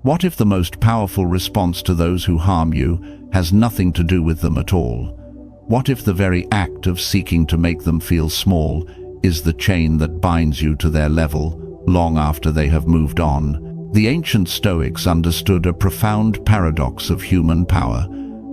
What if the most powerful response to those who harm you has nothing to do with them at all? What if the very act of seeking to make them feel small is the chain that binds you to their level long after they have moved on? The ancient Stoics understood a profound paradox of human power,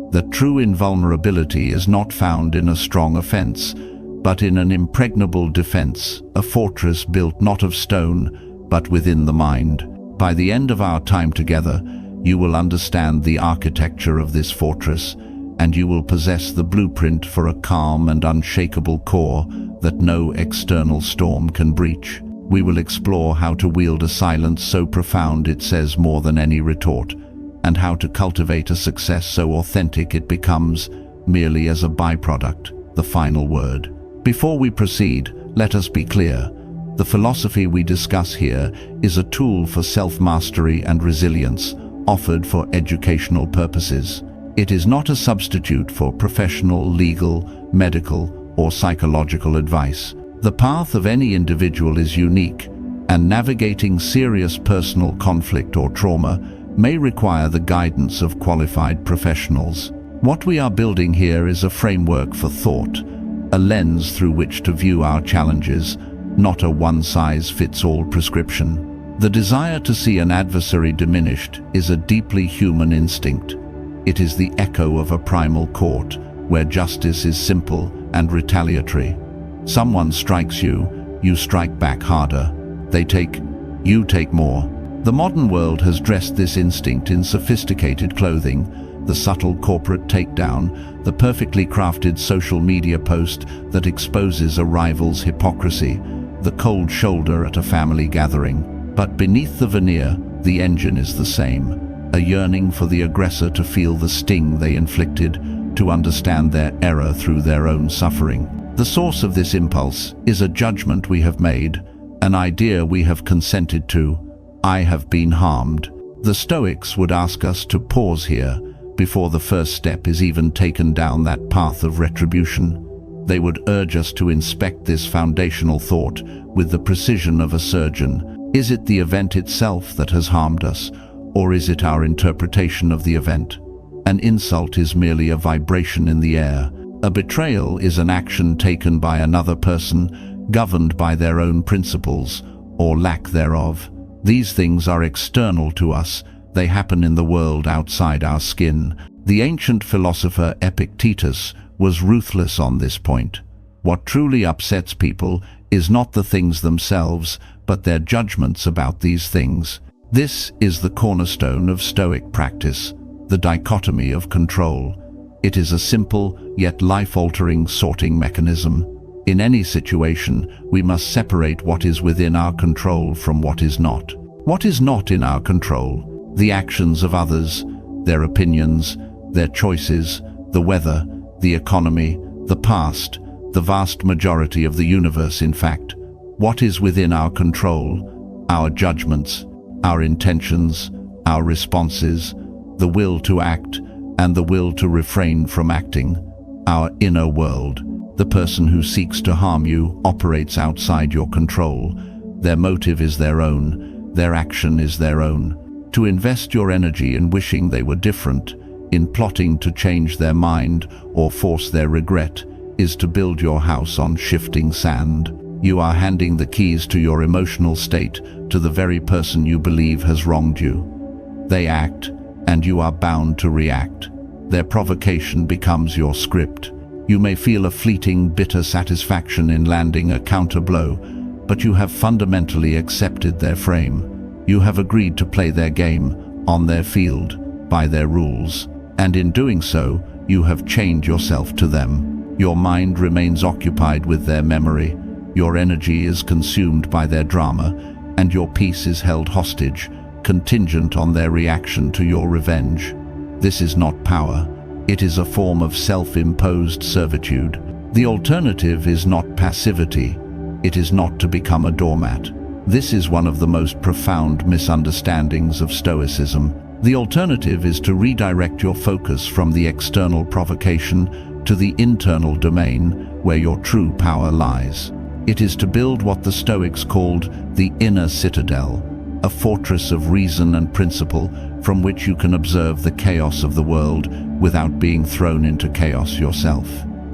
that true invulnerability is not found in a strong offense, but in an impregnable defense, a fortress built not of stone, but within the mind. By the end of our time together, you will understand the architecture of this fortress, and you will possess the blueprint for a calm and unshakable core that no external storm can breach. We will explore how to wield a silence so profound it says more than any retort, and how to cultivate a success so authentic it becomes, merely as a byproduct, the final word. Before we proceed, let us be clear. The philosophy we discuss here is a tool for self-mastery and resilience, offered for educational purposes. It is not a substitute for professional, legal, medical, or psychological advice. The path of any individual is unique, and navigating serious personal conflict or trauma may require the guidance of qualified professionals. What we are building here is a framework for thought, a lens through which to view our challenges, not a one-size-fits-all prescription. The desire to see an adversary diminished is a deeply human instinct. It is the echo of a primal court, where justice is simple and retaliatory. Someone strikes you, you strike back harder. They take, you take more. The modern world has dressed this instinct in sophisticated clothing, the subtle corporate takedown, the perfectly crafted social media post that exposes a rival's hypocrisy, the cold shoulder at a family gathering. But beneath the veneer, the engine is the same. A yearning for the aggressor to feel the sting they inflicted, to understand their error through their own suffering. The source of this impulse is a judgment we have made, an idea we have consented to. I have been harmed. The Stoics would ask us to pause here, before the first step is even taken down that path of retribution. They would urge us to inspect this foundational thought with the precision of a surgeon. Is it the event itself that has harmed us, or is it our interpretation of the event? An insult is merely a vibration in the air. A betrayal is an action taken by another person, governed by their own principles, or lack thereof. These things are external to us. They happen in the world outside our skin. The ancient philosopher Epictetus was ruthless on this point. What truly upsets people is not the things themselves, but their judgments about these things. This is the cornerstone of Stoic practice, the dichotomy of control. It is a simple, yet life-altering sorting mechanism. In any situation, we must separate what is within our control from what is not. What is not in our control? The actions of others, their opinions, their choices, the weather, the economy, the past, the vast majority of the universe, in fact. What is within our control? Our judgments, our intentions, our responses, the will to act, and the will to refrain from acting. Our inner world. The person who seeks to harm you operates outside your control. Their motive is their own. Their action is their own. To invest your energy in wishing they were different, in plotting to change their mind or force their regret, is to build your house on shifting sand. You are handing the keys to your emotional state to the very person you believe has wronged you. They act, and you are bound to react. Their provocation becomes your script. You may feel a fleeting, bitter satisfaction in landing a counter-blow, but you have fundamentally accepted their frame. You have agreed to play their game, on their field, by their rules. And in doing so, you have chained yourself to them. Your mind remains occupied with their memory. Your energy is consumed by their drama, and your peace is held hostage, contingent on their reaction to your revenge. This is not power. It is a form of self-imposed servitude. The alternative is not passivity. It is not to become a doormat. This is one of the most profound misunderstandings of Stoicism. The alternative is to redirect your focus from the external provocation to the internal domain where your true power lies. It is to build what the Stoics called the inner citadel, a fortress of reason and principle from which you can observe the chaos of the world without being thrown into chaos yourself.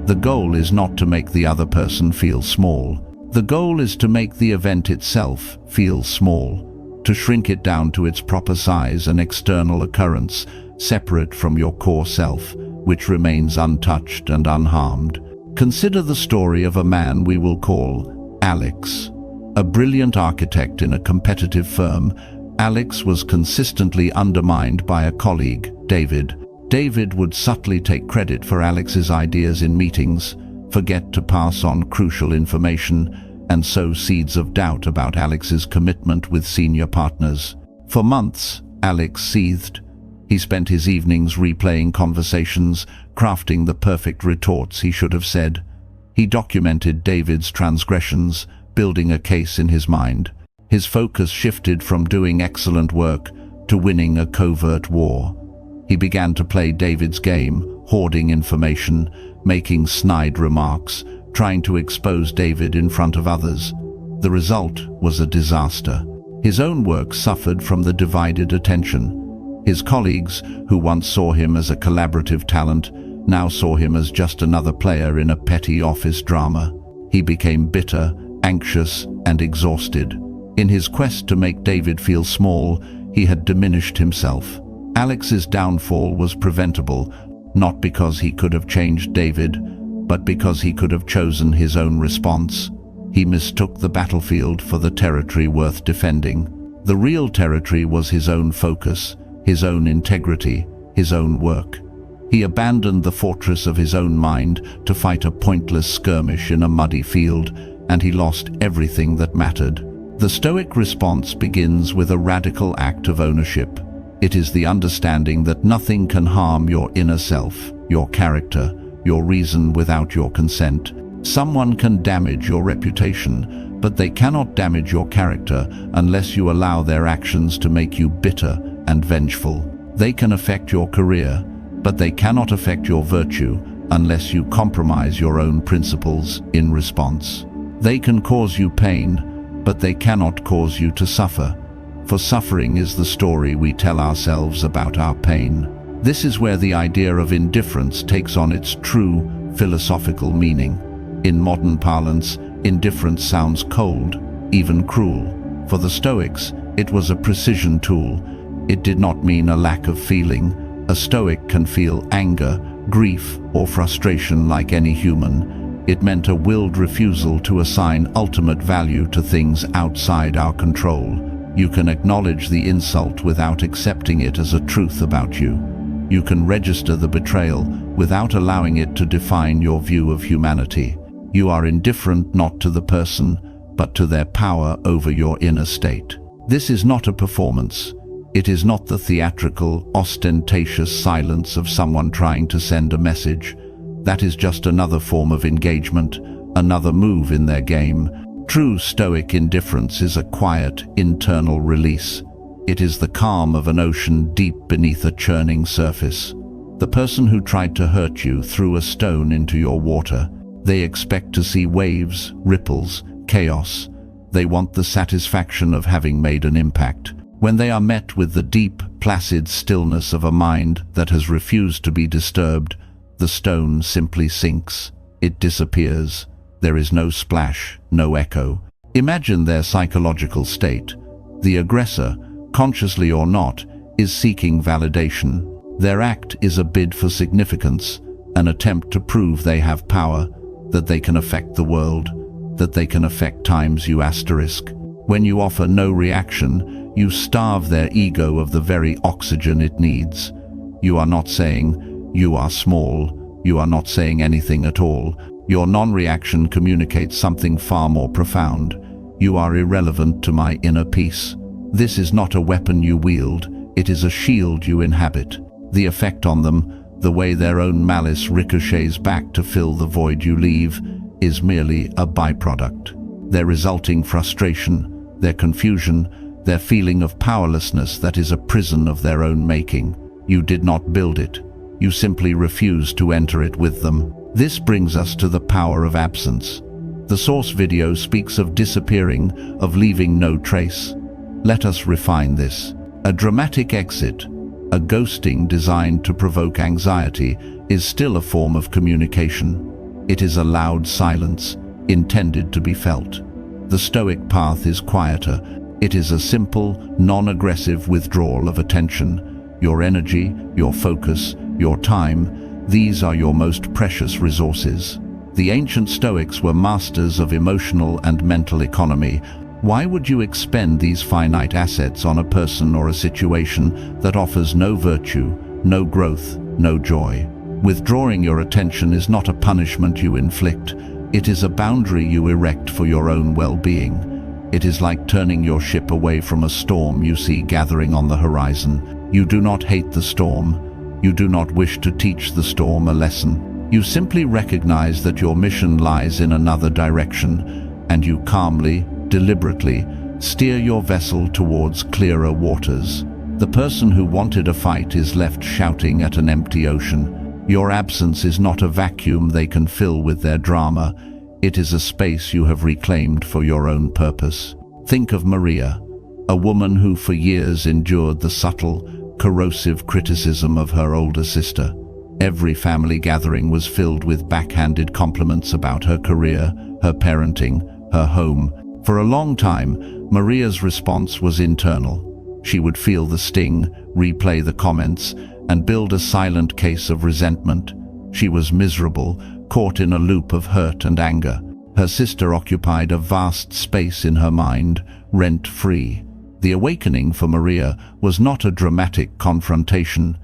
The goal is not to make the other person feel small. The goal is to make the event itself feel small, to shrink it down to its proper size, an external occurrence, separate from your core self, which remains untouched and unharmed. Consider the story of a man we will call Alex. A brilliant architect in a competitive firm, Alex was consistently undermined by a colleague, David. David would subtly take credit for Alex's ideas in meetings, forget to pass on crucial information, and sow seeds of doubt about Alex's commitment with senior partners. For months, Alex seethed. He spent his evenings replaying conversations, crafting the perfect retorts he should have said. He documented David's transgressions, building a case in his mind. His focus shifted from doing excellent work to winning a covert war. He began to play David's game, hoarding information, making snide remarks, trying to expose David in front of others. The result was a disaster. His own work suffered from the divided attention. His colleagues, who once saw him as a collaborative talent, now saw him as just another player in a petty office drama. He became bitter, anxious, and exhausted. In his quest to make David feel small, he had diminished himself. Alex's downfall was preventable, not because he could have changed David, but because he could have chosen his own response. He mistook the battlefield for the territory worth defending. The real territory was his own focus, his own integrity, his own work. He abandoned the fortress of his own mind to fight a pointless skirmish in a muddy field, and he lost everything that mattered. The Stoic response begins with a radical act of ownership. It is the understanding that nothing can harm your inner self, your character, your reason without your consent. Someone can damage your reputation, but they cannot damage your character unless you allow their actions to make you bitter and vengeful. They can affect your career, but they cannot affect your virtue unless you compromise your own principles in response. They can cause you pain, but they cannot cause you to suffer. For suffering is the story we tell ourselves about our pain. This is where the idea of indifference takes on its true philosophical meaning. In modern parlance, indifference sounds cold, even cruel. For the Stoics, it was a precision tool. It did not mean a lack of feeling. A Stoic can feel anger, grief, or frustration like any human. It meant a willed refusal to assign ultimate value to things outside our control. You can acknowledge the insult without accepting it as a truth about you. You can register the betrayal without allowing it to define your view of humanity. You are indifferent not to the person, but to their power over your inner state. This is not a performance. It is not the theatrical, ostentatious silence of someone trying to send a message. That is just another form of engagement, another move in their game. True Stoic indifference is a quiet, internal release. It is the calm of an ocean deep beneath a churning surface. The person who tried to hurt you threw a stone into your water. They expect to see waves, ripples, chaos. They want the satisfaction of having made an impact. When they are met with the deep, placid stillness of a mind that has refused to be disturbed, the stone simply sinks. It disappears. There is no splash, no echo. Imagine their psychological state. The aggressor, consciously or not, is seeking validation. Their act is a bid for significance, an attempt to prove they have power, that they can affect the world, that they can affect times you asterisk. When you offer no reaction, you starve their ego of the very oxygen it needs. You are not saying, "You are small." You are not saying anything at all. Your non-reaction communicates something far more profound. You are irrelevant to my inner peace. This is not a weapon you wield, it is a shield you inhabit. The effect on them, the way their own malice ricochets back to fill the void you leave, is merely a byproduct. Their resulting frustration, their confusion, their feeling of powerlessness that is a prison of their own making. You did not build it. You simply refused to enter it with them. This brings us to the power of absence. The source video speaks of disappearing, of leaving no trace. Let us refine this. A dramatic exit, a ghosting designed to provoke anxiety, is still a form of communication. It is a loud silence, intended to be felt. The Stoic path is quieter. It is a simple, non-aggressive withdrawal of attention. Your energy, your focus, your time, these are your most precious resources. The ancient Stoics were masters of emotional and mental economy. Why would you expend these finite assets on a person or a situation that offers no virtue, no growth, no joy? Withdrawing your attention is not a punishment you inflict. It is a boundary you erect for your own well-being. It is like turning your ship away from a storm you see gathering on the horizon. You do not hate the storm. You do not wish to teach the storm a lesson. You simply recognize that your mission lies in another direction, and you calmly, deliberately steer your vessel towards clearer waters. The person who wanted a fight is left shouting at an empty ocean. Your absence is not a vacuum they can fill with their drama. It is a space you have reclaimed for your own purpose. Think of Maria, a woman who for years endured the subtle, corrosive criticism of her older sister. Every family gathering was filled with backhanded compliments about her career, her parenting, her home. For a long time, Maria's response was internal. She would feel the sting, replay the comments, and build a silent case of resentment. She was miserable, caught in a loop of hurt and anger. Her sister occupied a vast space in her mind, rent-free. The awakening for Maria was not a dramatic confrontation.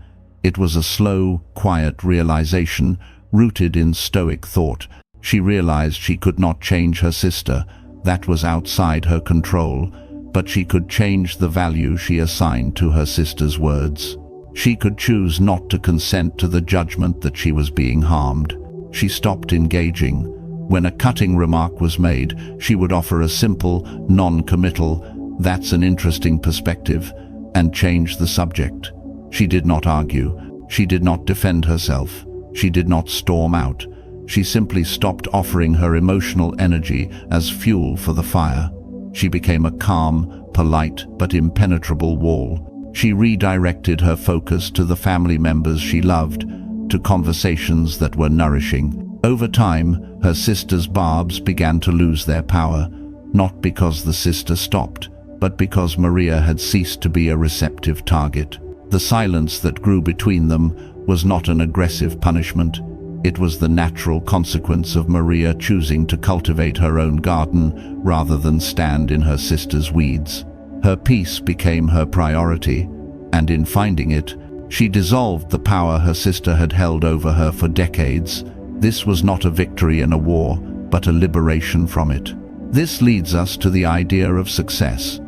It was a slow, quiet realization, rooted in Stoic thought. She realized she could not change her sister. That was outside her control, but she could change the value she assigned to her sister's words. She could choose not to consent to the judgment that she was being harmed. She stopped engaging. When a cutting remark was made, she would offer a simple, non-committal, "That's an interesting perspective," and change the subject. She did not argue. She did not defend herself. She did not storm out. She simply stopped offering her emotional energy as fuel for the fire. She became a calm, polite, but impenetrable wall. She redirected her focus to the family members she loved, to conversations that were nourishing. Over time, her sister's barbs began to lose their power, not because the sister stopped, but because Maria had ceased to be a receptive target. The silence that grew between them was not an aggressive punishment. It was the natural consequence of Maria choosing to cultivate her own garden rather than stand in her sister's weeds. Her peace became her priority, and in finding it, she dissolved the power her sister had held over her for decades. This was not a victory in a war, but a liberation from it. This leads us to the idea of success.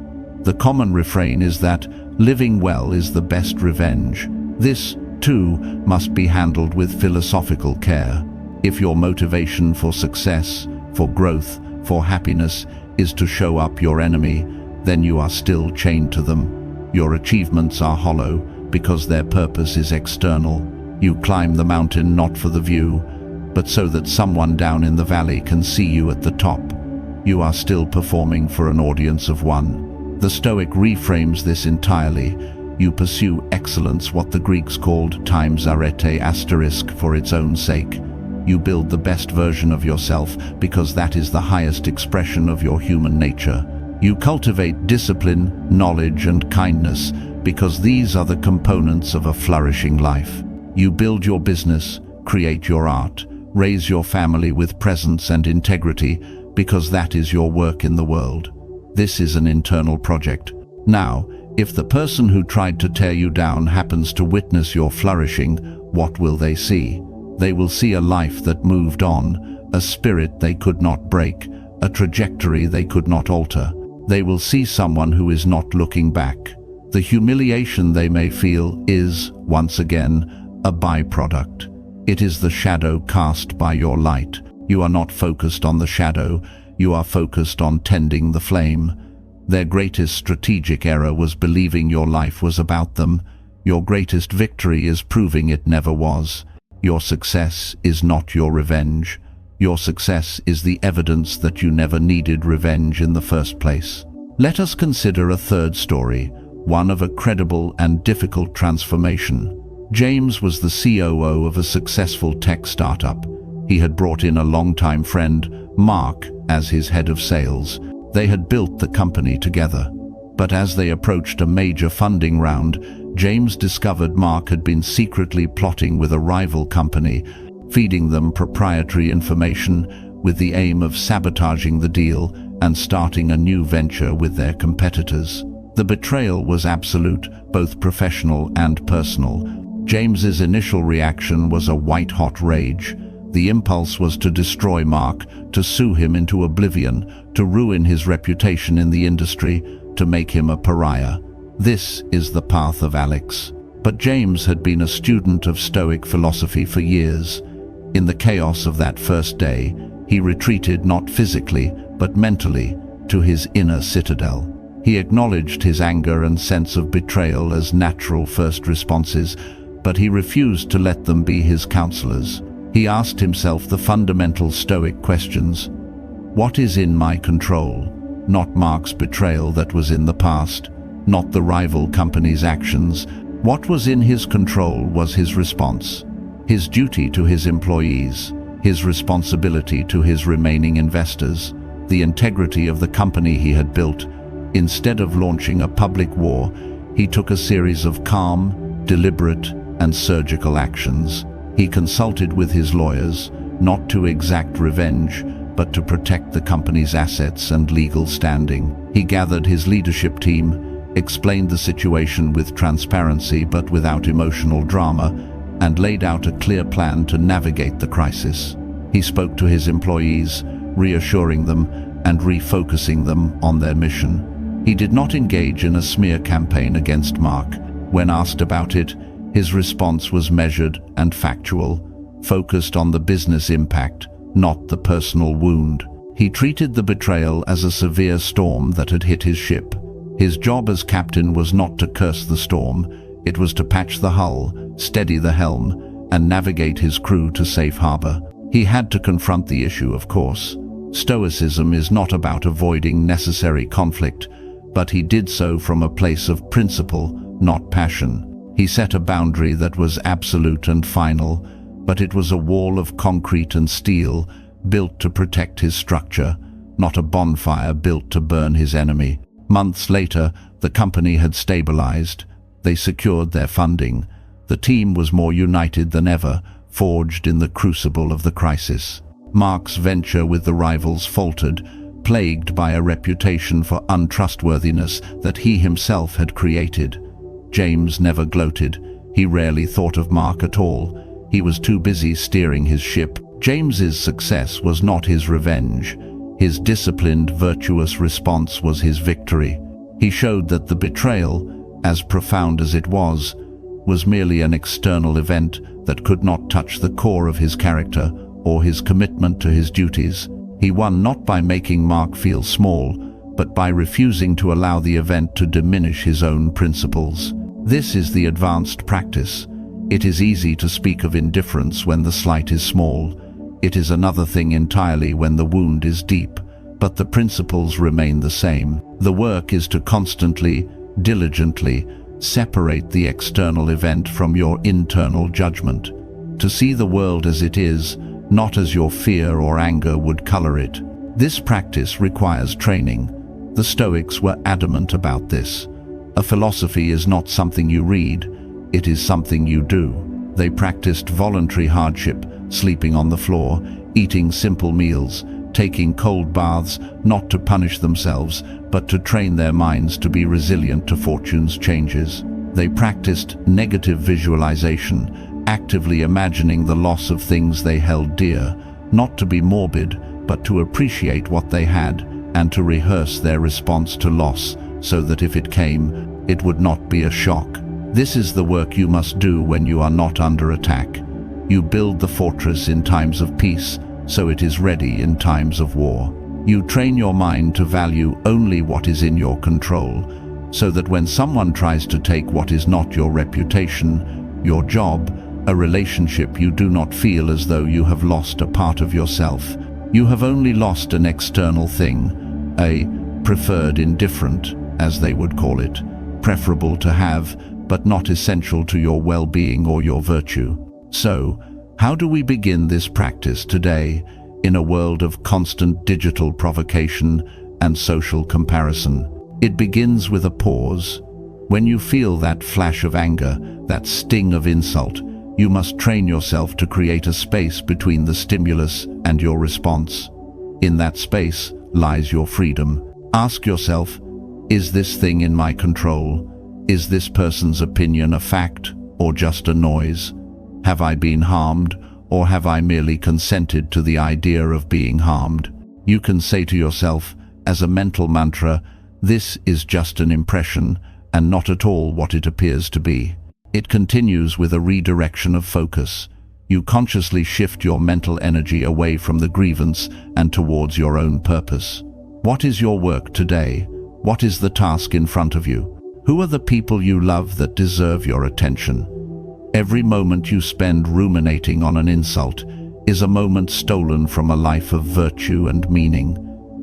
The common refrain is that living well is the best revenge. This, too, must be handled with philosophical care. If your motivation for success, for growth, for happiness is to show up your enemy, then you are still chained to them. Your achievements are hollow because their purpose is external. You climb the mountain not for the view, but so that someone down in the valley can see you at the top. You are still performing for an audience of one. The Stoic reframes this entirely. You pursue excellence, what the Greeks called times arete asterisk, for its own sake. You build the best version of yourself because that is the highest expression of your human nature. You cultivate discipline, knowledge, and kindness because these are the components of a flourishing life. You build your business, create your art, raise your family with presence and integrity because that is your work in the world. This is an internal project. Now, if the person who tried to tear you down happens to witness your flourishing, what will they see? They will see a life that moved on, a spirit they could not break, a trajectory they could not alter. They will see someone who is not looking back. The humiliation they may feel is, once again, a byproduct. It is the shadow cast by your light. You are not focused on the shadow, you are focused on tending the flame. Their greatest strategic error was believing your life was about them. Your greatest victory is proving it never was. Your success is not your revenge. Your success is the evidence that you never needed revenge in the first place. Let us consider a third story, one of a credible and difficult transformation. James was the COO of a successful tech startup. He had brought in a longtime friend, Mark, as his head of sales. They had built the company together. But as they approached a major funding round, James discovered Mark had been secretly plotting with a rival company, feeding them proprietary information with the aim of sabotaging the deal and starting a new venture with their competitors. The betrayal was absolute, both professional and personal. James's initial reaction was a white-hot rage. The impulse was to destroy Mark, to sue him into oblivion, to ruin his reputation in the industry, to make him a pariah. This is the path of Alex. But James had been a student of Stoic philosophy for years. In the chaos of that first day, he retreated not physically, but mentally, to his inner citadel. He acknowledged his anger and sense of betrayal as natural first responses, but he refused to let them be his counselors. He asked himself the fundamental Stoic questions. What is in my control? Not Mark's betrayal that was in the past, not the rival company's actions. What was in his control was his response, his duty to his employees, his responsibility to his remaining investors, the integrity of the company he had built. Instead of launching a public war, he took a series of calm, deliberate, and surgical actions. He consulted with his lawyers, not to exact revenge, but to protect the company's assets and legal standing. He gathered his leadership team, explained the situation with transparency but without emotional drama, and laid out a clear plan to navigate the crisis. He spoke to his employees, reassuring them and refocusing them on their mission. He did not engage in a smear campaign against Mark. When asked about it, his response was measured and factual, focused on the business impact, not the personal wound. He treated the betrayal as a severe storm that had hit his ship. His job as captain was not to curse the storm, it was to patch the hull, steady the helm, and navigate his crew to safe harbor. He had to confront the issue, of course. Stoicism is not about avoiding necessary conflict, but he did so from a place of principle, not passion. He set a boundary that was absolute and final, but it was a wall of concrete and steel, built to protect his structure, not a bonfire built to burn his enemy. Months later, the company had stabilized. They secured their funding. The team was more united than ever, forged in the crucible of the crisis. Mark's venture with the rivals faltered, plagued by a reputation for untrustworthiness that he himself had created. James never gloated. He rarely thought of Mark at all. He was too busy steering his ship. James's success was not his revenge. His disciplined, virtuous response was his victory. He showed that the betrayal, as profound as it was merely an external event that could not touch the core of his character or his commitment to his duties. He won not by making Mark feel small, but by refusing to allow the event to diminish his own principles. This is the advanced practice. It is easy to speak of indifference when the slight is small. It is another thing entirely when the wound is deep, but the principles remain the same. The work is to constantly, diligently, separate the external event from your internal judgment. To see the world as it is, not as your fear or anger would color it. This practice requires training. The Stoics were adamant about this. A philosophy is not something you read, it is something you do. They practiced voluntary hardship, sleeping on the floor, eating simple meals, taking cold baths, not to punish themselves, but to train their minds to be resilient to fortune's changes. They practiced negative visualization, actively imagining the loss of things they held dear, not to be morbid, but to appreciate what they had, and to rehearse their response to loss, so that if it came, it would not be a shock. This is the work you must do when you are not under attack. You build the fortress in times of peace, so it is ready in times of war. You train your mind to value only what is in your control, so that when someone tries to take what is not your reputation, your job, a relationship, you do not feel as though you have lost a part of yourself. You have only lost an external thing, a preferred indifferent, as they would call it, preferable to have, but not essential to your well-being or your virtue. So, how do we begin this practice today, in a world of constant digital provocation and social comparison? It begins with a pause. When you feel that flash of anger, that sting of insult, you must train yourself to create a space between the stimulus and your response. In that space lies your freedom. Ask yourself, is this thing in my control? Is this person's opinion a fact or just a noise? Have I been harmed, or have I merely consented to the idea of being harmed? You can say to yourself, as a mental mantra, this is just an impression and not at all what it appears to be. It continues with a redirection of focus. You consciously shift your mental energy away from the grievance and towards your own purpose. What is your work today? What is the task in front of you? Who are the people you love that deserve your attention? Every moment you spend ruminating on an insult is a moment stolen from a life of virtue and meaning.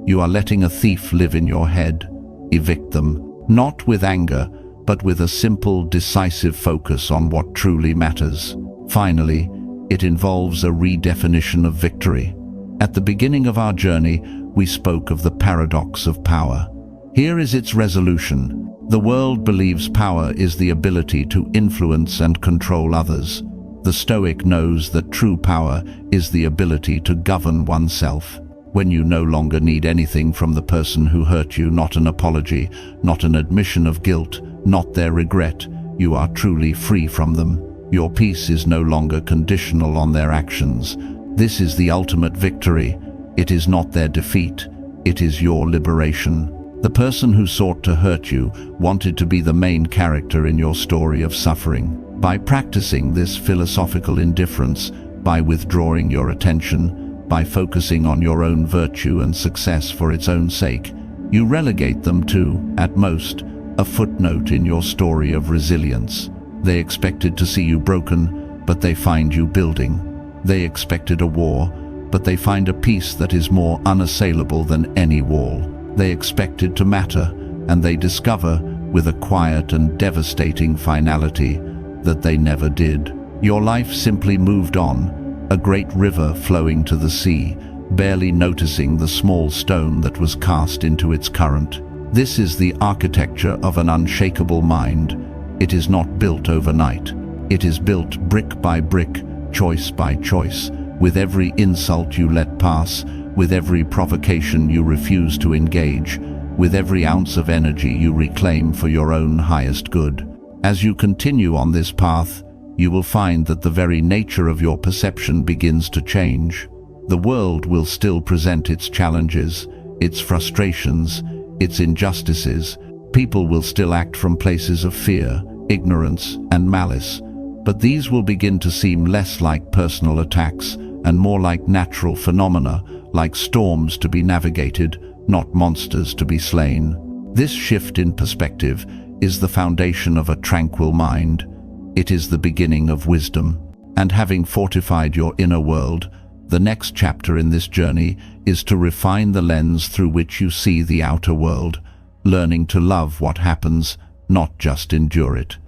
You are letting a thief live in your head. Evict them, not with anger, but with a simple, decisive focus on what truly matters. Finally, it involves a redefinition of victory. At the beginning of our journey, we spoke of the paradox of power. Here is its resolution. The world believes power is the ability to influence and control others. The Stoic knows that true power is the ability to govern oneself. When you no longer need anything from the person who hurt you, not an apology, not an admission of guilt, not their regret, you are truly free from them. Your peace is no longer conditional on their actions. This is the ultimate victory. It is not their defeat, it is your liberation. The person who sought to hurt you wanted to be the main character in your story of suffering. By practicing this philosophical indifference, by withdrawing your attention, by focusing on your own virtue and success for its own sake, you relegate them to, at most, a footnote in your story of resilience. They expected to see you broken, but they find you building. They expected a war, but they find a peace that is more unassailable than any wall. They expected to matter, and they discover, with a quiet and devastating finality, that they never did. Your life simply moved on, a great river flowing to the sea, barely noticing the small stone that was cast into its current. This is the architecture of an unshakable mind. It is not built overnight. It is built brick by brick, choice by choice, with every insult you let pass, with every provocation you refuse to engage, with every ounce of energy you reclaim for your own highest good. As you continue on this path, you will find that the very nature of your perception begins to change. The world will still present its challenges, its frustrations, its injustices. People will still act from places of fear, ignorance, and malice, but these will begin to seem less like personal attacks and more like natural phenomena, like storms to be navigated, not monsters to be slain. This shift in perspective is the foundation of a tranquil mind. It is the beginning of wisdom. And having fortified your inner world, the next chapter in this journey is to refine the lens through which you see the outer world, learning to love what happens, not just endure it.